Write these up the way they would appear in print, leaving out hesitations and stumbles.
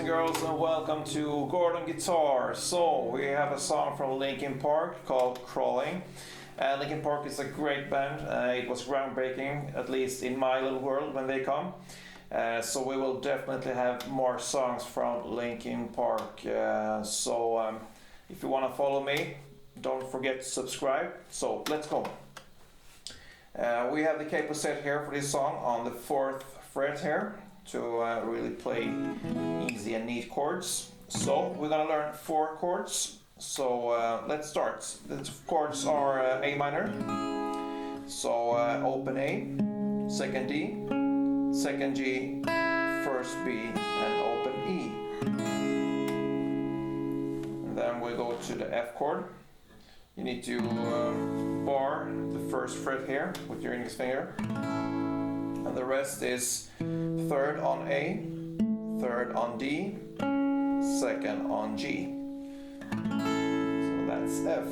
and girls, and welcome to Chord on Guitar. So we have a song from Linkin called Crawling. Linkin is a great band. It was groundbreaking, at least in my little world, when they come. So we will definitely have more songs from Linkin if you want to follow me, don't forget to subscribe. So let's go. We have the capo set here for this song on the 4th fret here to really play easy and neat chords. So we're gonna learn 4 chords. So let's start. The chords are A minor. So open A, 2nd D, 2nd G, 1st B, and open E. And then we go to the F chord. You need to bar the 1st fret here with your index finger. And the rest is 3rd on A, 3rd on D, 2nd on G. So that's F.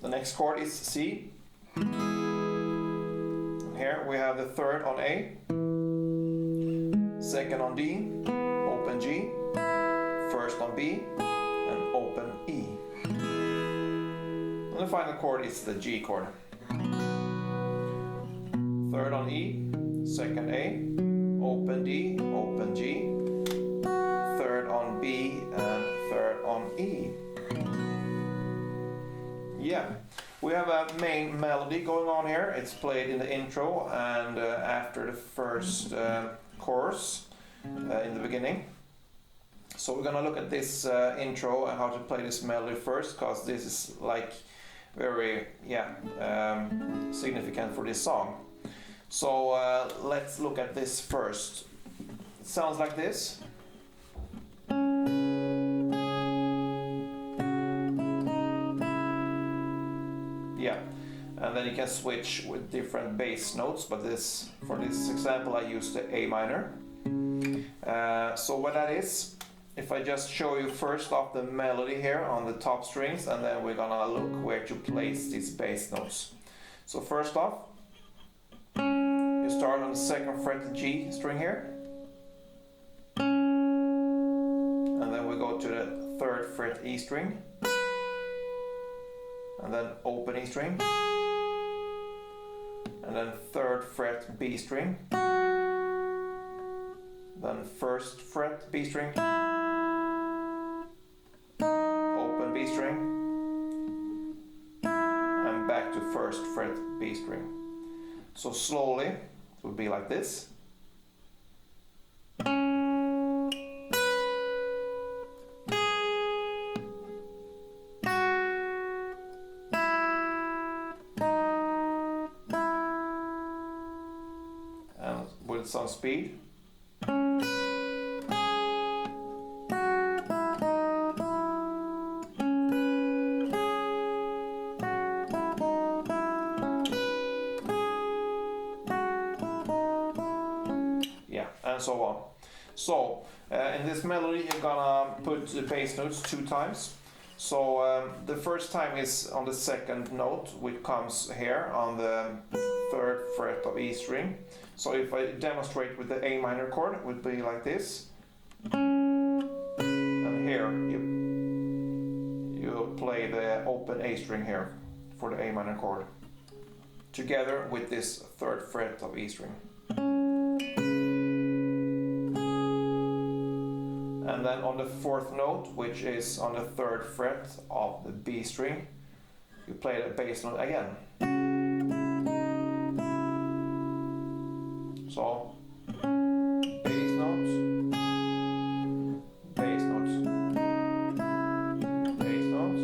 The next chord is C. And here we have the 3rd on A, 2nd on D, open G, 1st on B, and open E. And the final chord is the G chord. 3rd on E, 2nd A, open D, open G, 3rd on B, and 3rd on E. Yeah, we have a main melody going on here. It's played in the intro and after the first chorus in the beginning. So we're gonna look at this intro and how to play this melody first, because this is like very significant for this song. So let's look at this first. It sounds like this. Yeah, and then you can switch with different bass notes, but for this example I use the A minor. So what that is, if I just show you first off the melody here on the top strings, and then we're gonna look where to place these bass notes. So first off, you start on the 2nd fret G string here, and then we go to the 3rd fret E string, and then open E string, and then 3rd fret B string, then 1st fret B string, open B string, and back to 1st fret B string. So slowly it would be like this. And with some speed. And so on. So in this melody you're gonna put the bass notes 2 times. So the first time is on the 2nd note, which comes here on the 3rd fret of E string. So if I demonstrate with the A minor chord, it would be like this. And here you play the open A string here for the A minor chord, together with this 3rd fret of E string. And then on the 4th note, which is on the 3rd fret of the B string, you play the bass note again. So, bass notes, bass notes, bass notes,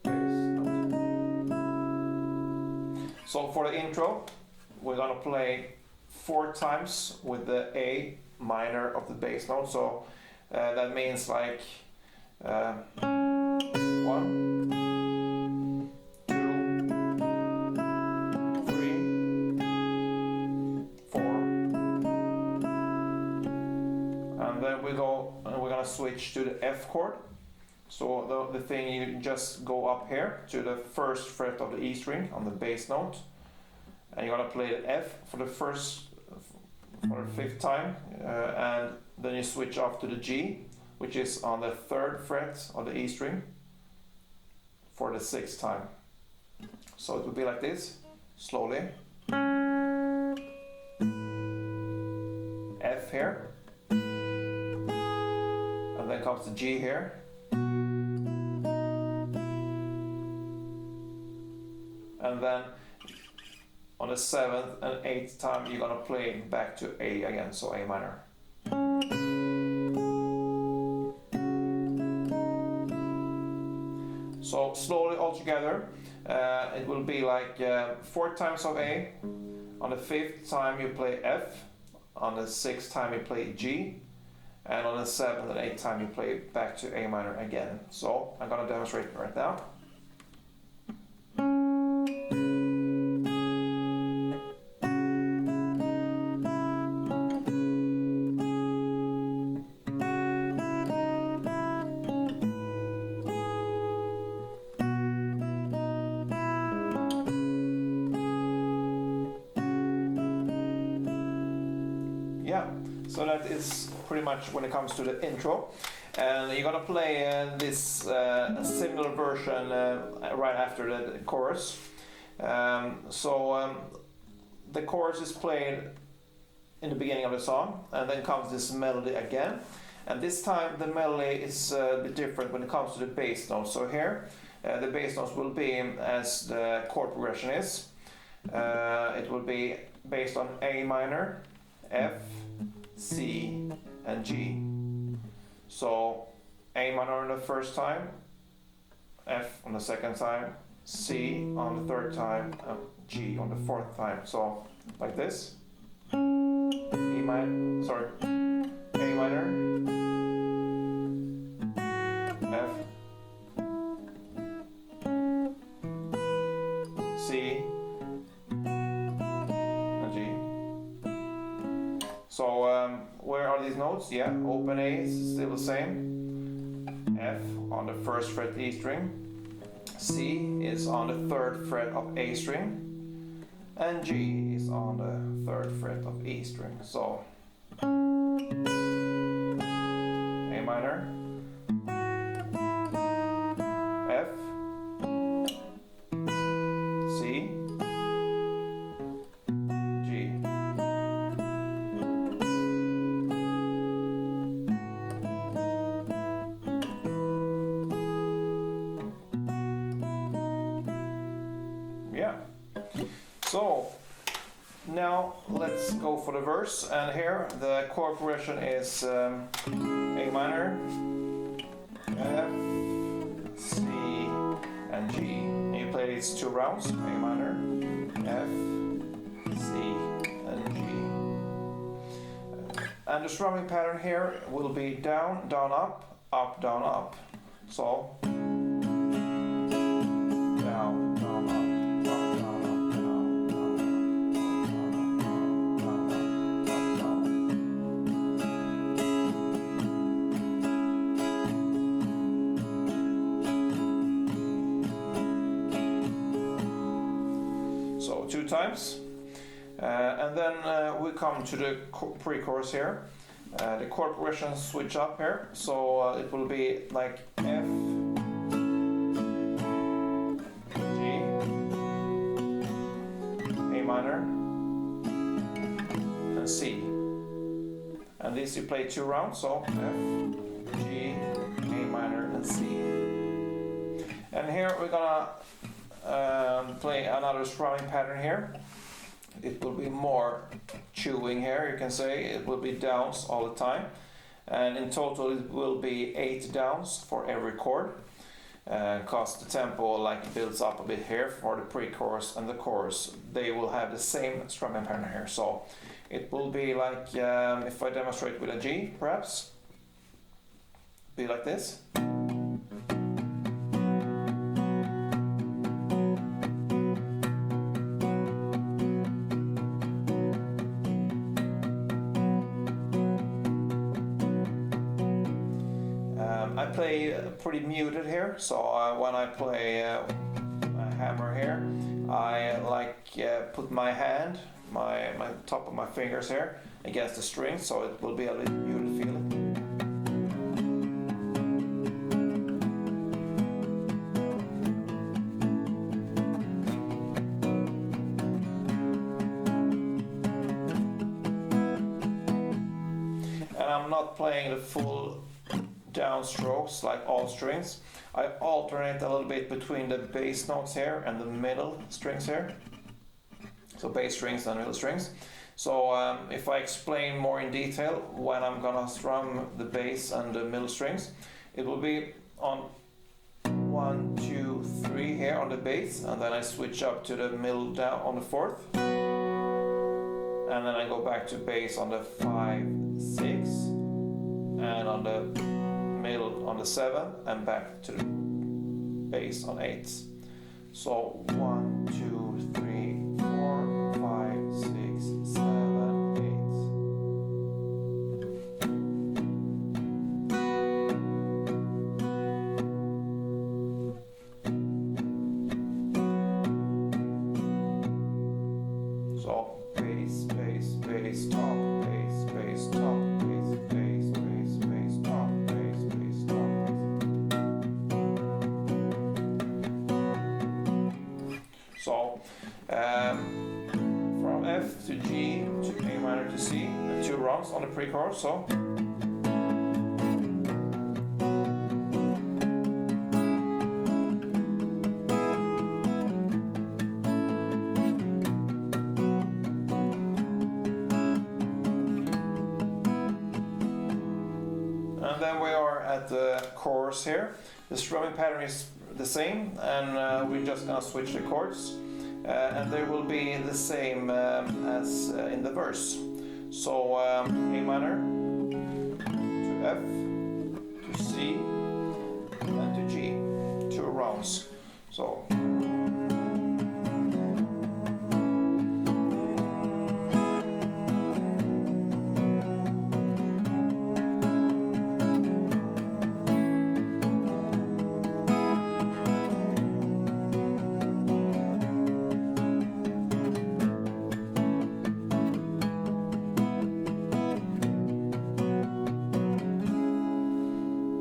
bass notes. So for the intro, we're gonna play 4 times with the A minor of the bass note. So that means like 1, 2, 3, 4, and then we're gonna switch to the F chord. So the thing, you just go up here to the 1st fret of the E string on the bass note, and you're gonna play the F for the first for the 5th time, and then you switch off to the G, which is on the 3rd fret of the E string, for the 6th time. So it will be like this, slowly. F here, and then comes the G here. And then on the 7th and 8th time you're gonna play back to A again, so A minor. So slowly all together, it will be like 4 times of A. On the 5th time you play F. On the 6th time you play G. And on the 7th and 8th time you play back to A minor again. So I'm gonna demonstrate it right now. Yeah, so that is pretty much when it comes to the intro, and you're gonna play this similar version right after the chorus. The chorus is played in the beginning of the song, and then comes this melody again, and this time the melody is a bit different when it comes to the bass notes. So here the bass notes will be as the chord progression is. It will be based on A minor, F, C, and G. So A minor on the 1st time, F on the 2nd time, C on the 3rd time, and G on the 4th time. So like this. A minor, F, C, and G. So where are these notes? Yeah, open A is still the same. F on the 1st fret E string. C is on the 3rd fret of A string. And G is on the 3rd fret of E string. So A minor, F, C, G. Yeah. So now let's go for the verse, and here the chord progression is A minor, F, C, and G. And you play these 2 rounds, A minor, F, C, and G. And the strumming pattern here will be down, down, up, down, up. So down, down, up. So 2 times, and then we come to the pre-chorus here. The chord progression switch up here, so it will be like F, G, A minor, and C. And this you play 2 rounds, so F, G, A minor, and C. And here we're gonna play another strumming pattern here. It will be more chewing here, you can say. It will be downs all the time, and in total it will be 8 downs for every chord, because the tempo like builds up a bit here for the pre-chorus and the chorus. They will have the same strumming pattern here, so it will be like if I demonstrate with a G, perhaps be like this. I play pretty muted here, so when I play a hammer here, I like put my hand, my top of my fingers here against the strings, so it will be a little beautiful feeling. And I'm not playing the full downstrokes like all strings. I alternate a little bit between the bass notes here and the middle strings here. So bass strings and middle strings. So if I explain more in detail when I'm gonna strum the bass and the middle strings, it will be on 1, 2, 3 here on the bass, and then I switch up to the middle down on the 4th, and then I go back to bass on the 5, 6, and on the middle on the 7, and back to the bass on 8. So 1, 2, 3, 4, 5, 6, 7, 8. So bass, bass, bass, top, bass, bass, top, bass, bass, bass, bass, top, bass, bass, top, bass. So from F to G to A minor to C, the 2 runs on the pre-chorus. So and then we are at the chorus here. The strumming pattern is the same, and we're just gonna switch the chords, and they will be the same as in the verse. So A minor to F to C and to G, 2 rounds. So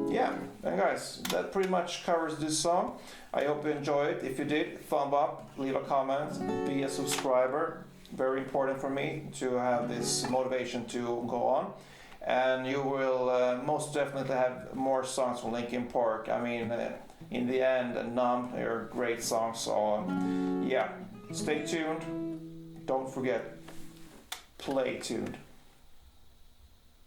yeah, and guys, that pretty much covers this song. I hope you enjoyed it. If you did, thumb up, leave a comment, be a subscriber. Very important for me to have this motivation to go on. And you will most definitely have more songs from Linkin Park. I mean, in the end, Numb are great songs. So yeah, stay tuned. Don't forget, play tuned.